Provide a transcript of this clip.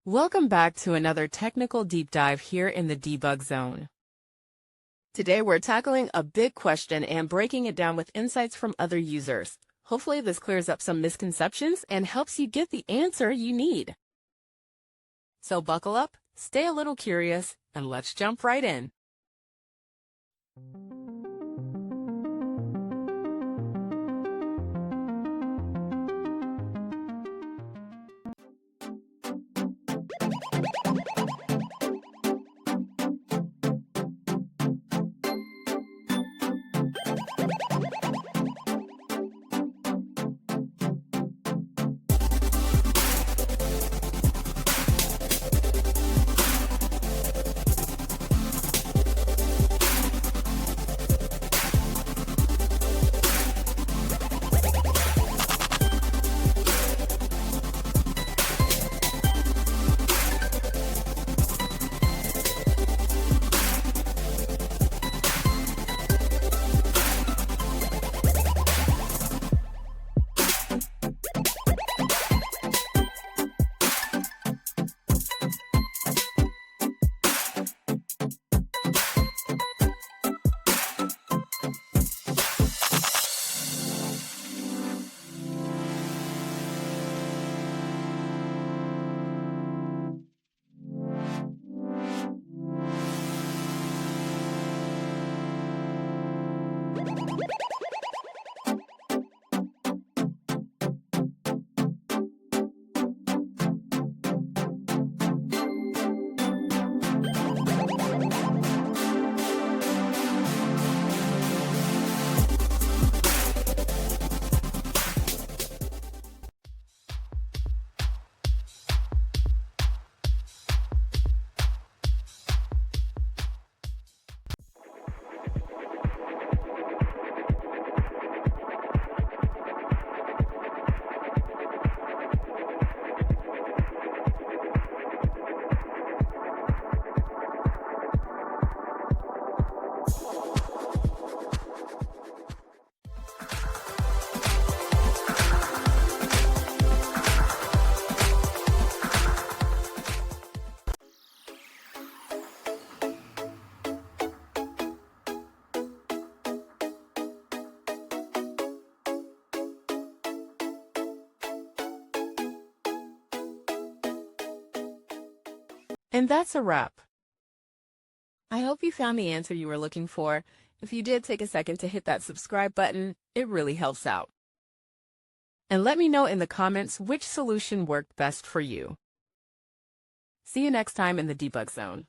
Welcome back to another technical deep dive here in the debug zone. Today we're tackling a big question and breaking it down with insights from other users. Hopefully this clears up some misconceptions and helps you get the answer you need. So buckle up, stay a little curious, and let's jump right in. And that's a wrap. I hope you found the answer you were looking for. If you did, take a second to hit that subscribe button. It really helps out. And let me know in the comments which solution worked best for you. See you next time in the debug zone.